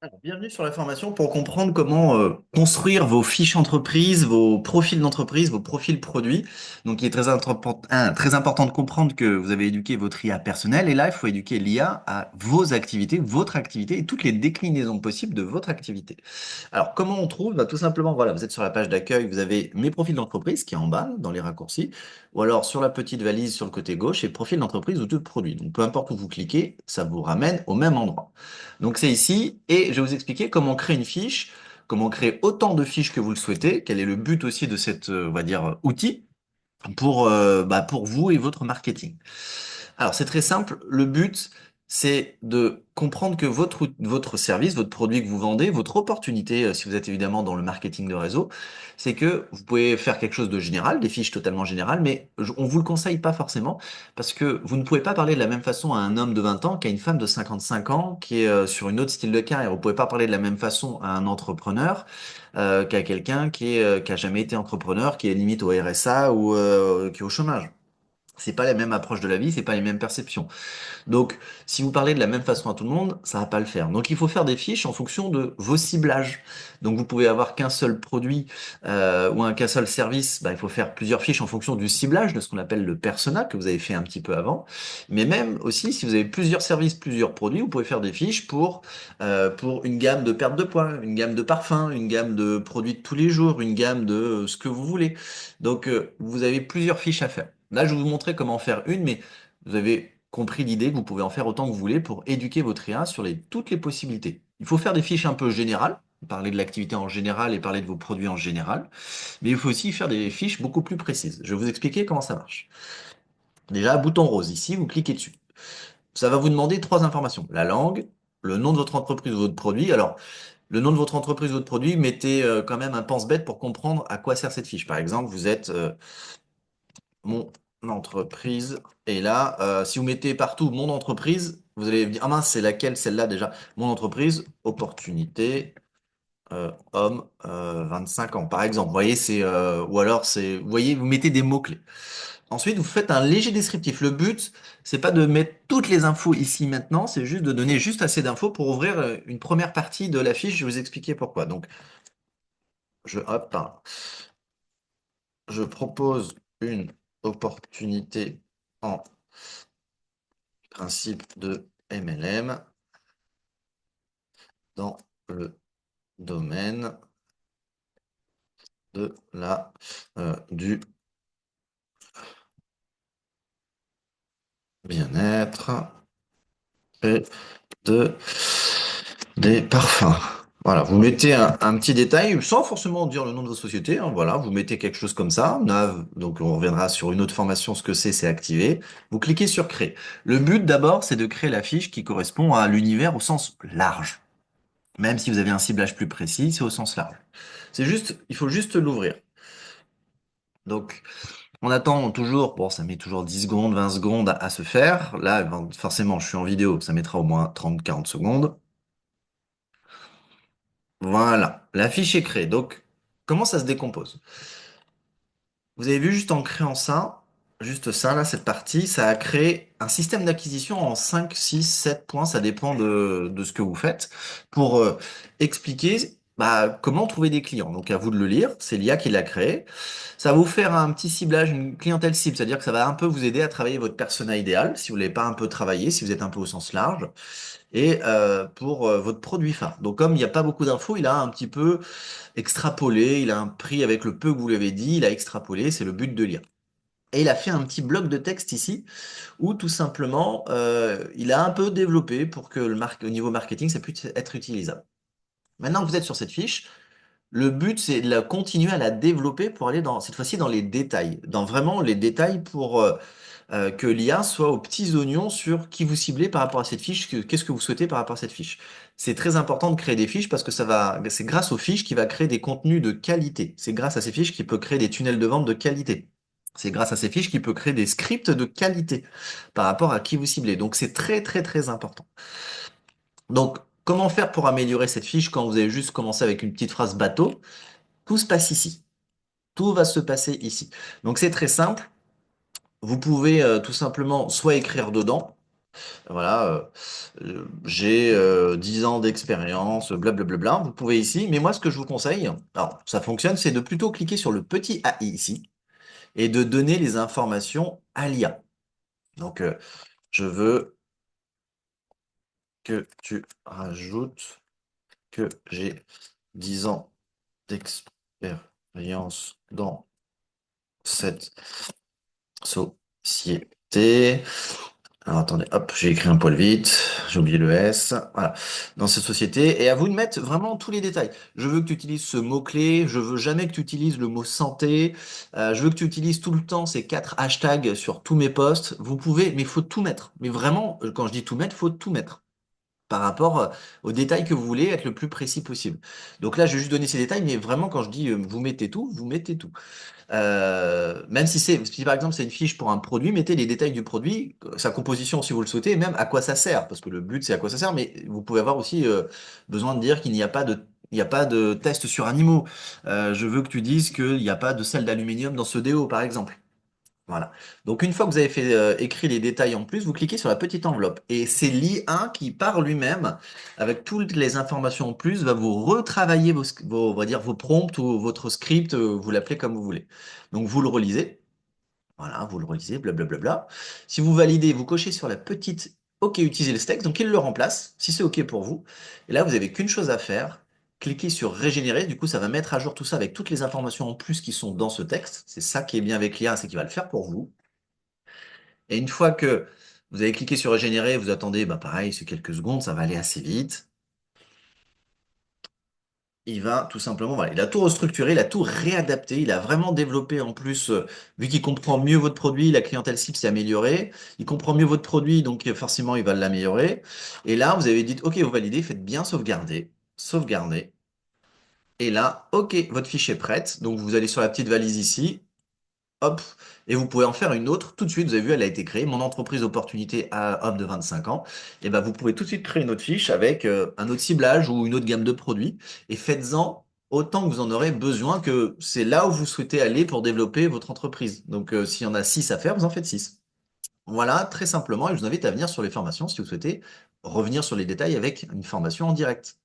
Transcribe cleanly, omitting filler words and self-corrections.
Alors, bienvenue sur la formation pour comprendre comment construire vos fiches entreprises, vos profils d'entreprise, vos profils produits. Donc, il est très important de comprendre que vous avez éduqué votre IA personnelle et là, il faut éduquer l'IA à vos activités, votre activité et toutes les déclinaisons possibles de votre activité. Alors, comment on trouve? Bah, tout simplement, voilà, vous êtes sur la page d'accueil, vous avez mes profils d'entreprise qui est en bas dans les raccourcis, ou alors sur la petite valise sur le côté gauche, et profil d'entreprise ou de produit. Donc, peu importe où vous cliquez, ça vous ramène au même endroit. Donc c'est ici, et je vais vous expliquer comment créer une fiche, comment créer autant de fiches que vous le souhaitez, quel est le but aussi de cet, on va dire, outil pour vous et votre marketing. Alors, c'est très simple. Le but, c'est de comprendre que votre service, votre produit que vous vendez, votre opportunité, si vous êtes évidemment dans le marketing de réseau, c'est que vous pouvez faire quelque chose de général, des fiches totalement générales, mais on vous le conseille pas forcément parce que vous ne pouvez pas parler de la même façon à un homme de 20 ans qu'à une femme de 55 ans qui est sur une autre style de carrière. Vous pouvez pas parler de la même façon à un entrepreneur qu'à quelqu'un qui a jamais été entrepreneur, qui est limite au RSA ou qui est au chômage. C'est pas la même approche de la vie, c'est pas les mêmes perceptions. Donc, si vous parlez de la même façon à tout le monde, ça va pas le faire. Donc, il faut faire des fiches en fonction de vos ciblages. Donc, vous pouvez avoir qu'un seul produit qu'un seul service. Bah, il faut faire plusieurs fiches en fonction du ciblage, de ce qu'on appelle le persona que vous avez fait un petit peu avant. Mais même aussi, si vous avez plusieurs services, plusieurs produits, vous pouvez faire des fiches pour une gamme de perte de poids, une gamme de parfums, une gamme de produits de tous les jours, une gamme de ce que vous voulez. Donc, vous avez plusieurs fiches à faire. Là, je vais vous montrer comment faire une, mais vous avez compris l'idée que vous pouvez en faire autant que vous voulez pour éduquer votre IA sur toutes les possibilités. Il faut faire des fiches un peu générales, parler de l'activité en général et parler de vos produits en général, mais il faut aussi faire des fiches beaucoup plus précises. Je vais vous expliquer comment ça marche. Déjà, bouton rose, ici, vous cliquez dessus. Ça va vous demander trois informations. La langue, le nom de votre entreprise ou votre produit. Alors, le nom de votre entreprise ou votre produit, mettez quand même un pense-bête pour comprendre à quoi sert cette fiche. Par exemple, vous êtes mon entreprise. Et là, si vous mettez partout mon entreprise, vous allez dire, ah mince, c'est laquelle, celle-là déjà? Mon entreprise, opportunité, homme, 25 ans, par exemple. Vous voyez, ou alors vous voyez, vous mettez des mots-clés. Ensuite, vous faites un léger descriptif. Le but, c'est pas de mettre toutes les infos ici maintenant, c'est juste de donner juste assez d'infos pour ouvrir une première partie de la fiche. Je vais vous expliquer pourquoi. Donc, hop, hein, je propose une opportunité en principe de MLM dans le domaine du bien-être et de des parfums. Voilà, vous mettez un petit détail sans forcément dire le nom de votre société, hein, voilà, vous mettez quelque chose comme ça, Nav, donc on reviendra sur une autre formation, ce que c'est activé. Vous cliquez sur créer. Le but d'abord, c'est de créer la fiche qui correspond à l'univers au sens large. Même si vous avez un ciblage plus précis, c'est au sens large. Il faut juste l'ouvrir. Donc, on attend toujours, bon, ça met toujours 10 secondes, 20 secondes à se faire. Là, ben, forcément, je suis en vidéo, ça mettra au moins 30, 40 secondes. Voilà, la fiche est créée. Donc, comment ça se décompose? Vous avez vu, juste en créant ça, juste ça, là, cette partie, ça a créé un système d'acquisition en 5, 6, 7 points, ça dépend de ce que vous faites, pour expliquer comment trouver des clients. Donc, à vous de le lire, c'est l'IA qui l'a créé. Ça va vous faire un petit ciblage, une clientèle cible, c'est-à-dire que ça va un peu vous aider à travailler votre persona idéal, si vous ne l'avez pas un peu travaillé, si vous êtes un peu au sens large, et pour votre produit phare. Donc comme il n'y a pas beaucoup d'infos, il a un petit peu extrapolé, il a un prix avec le peu que vous lui avez dit, il a extrapolé, c'est le but de lire. Et il a fait un petit bloc de texte ici, où tout simplement, il a un peu développé pour que au niveau marketing, ça puisse être utilisable. Maintenant que vous êtes sur cette fiche, le but, c'est de la continuer à la développer pour aller cette fois-ci dans les détails, dans vraiment les détails pour que l'IA soit aux petits oignons sur qui vous ciblez par rapport à cette fiche, qu'est-ce que vous souhaitez par rapport à cette fiche. C'est très important de créer des fiches parce que c'est grâce aux fiches qu'il va créer des contenus de qualité. C'est grâce à ces fiches qu'il peut créer des tunnels de vente de qualité. C'est grâce à ces fiches qu'il peut créer des scripts de qualité par rapport à qui vous ciblez. Donc c'est très très très important. Donc comment faire pour améliorer cette fiche quand vous avez juste commencé avec une petite phrase bateau? Tout se passe ici. Tout va se passer ici. Donc c'est très simple. Vous pouvez tout simplement soit écrire dedans, Voilà, j'ai 10 ans d'expérience, blablabla. Vous pouvez ici, mais moi, ce que je vous conseille, alors ça fonctionne, c'est de plutôt cliquer sur le petit AI ici et de donner les informations à l'IA. Donc, je veux que tu rajoutes que j'ai 10 ans d'expérience dans cette société. Alors attendez, hop, j'ai écrit un poil vite, j'ai oublié le S. Voilà, dans cette société. Et à vous de mettre vraiment tous les détails. Je veux que tu utilises ce mot-clé, je veux jamais que tu utilises le mot santé, je veux que tu utilises tout le temps ces 4 hashtags sur tous mes posts. Vous pouvez, mais il faut tout mettre. Mais vraiment, quand je dis tout mettre, faut tout mettre par rapport aux détails que vous voulez être le plus précis possible. Donc là, je vais juste donner ces détails, mais vraiment, quand je dis vous mettez tout, vous mettez tout. Même si si par exemple c'est une fiche pour un produit, mettez les détails du produit, sa composition si vous le souhaitez, et même à quoi ça sert, parce que le but c'est à quoi ça sert, mais vous pouvez avoir aussi besoin de dire qu'il n'y a pas il n'y a pas de test sur animaux. Je veux que tu dises qu'il n'y a pas de sel d'aluminium dans ce déo, par exemple. Voilà. Donc une fois que vous avez fait écrit les détails en plus, vous cliquez sur la petite enveloppe. Et c'est l'I1 qui, par lui-même, avec toutes les informations en plus, va vous retravailler on va dire, vos prompts ou votre script, vous l'appelez comme vous voulez. Donc vous le relisez. Voilà, vous le relisez, blablabla. Si vous validez, vous cochez sur la petite OK, utiliser le texte, donc il le remplace, si c'est OK pour vous. Et là, vous n'avez qu'une chose à faire, cliquez sur régénérer, du coup, ça va mettre à jour tout ça avec toutes les informations en plus qui sont dans ce texte. C'est ça qui est bien avec l'IA, c'est qu'il va le faire pour vous. Et une fois que vous avez cliqué sur régénérer, vous attendez, bah pareil, c'est quelques secondes, ça va aller assez vite. Il va tout simplement, voilà, il a tout restructuré, il a tout réadapté, il a vraiment développé en plus, vu qu'il comprend mieux votre produit, la clientèle cible s'est améliorée, il comprend mieux votre produit, donc forcément il va l'améliorer. Et là, vous avez dit, OK, vous validez, faites bien sauvegarder, sauvegarder. Et là, OK, votre fiche est prête. Donc vous allez sur la petite valise ici, hop, et vous pouvez en faire une autre tout de suite. Vous avez vu, elle a été créée. Mon entreprise opportunité à homme de 25 ans. Et ben, vous pouvez tout de suite créer une autre fiche avec un autre ciblage ou une autre gamme de produits. Et faites-en autant que vous en aurez besoin, que c'est là où vous souhaitez aller pour développer votre entreprise. Donc, s'il y en a 6 à faire, vous en faites 6. Voilà, très simplement. Et je vous invite à venir sur les formations si vous souhaitez revenir sur les détails avec une formation en direct.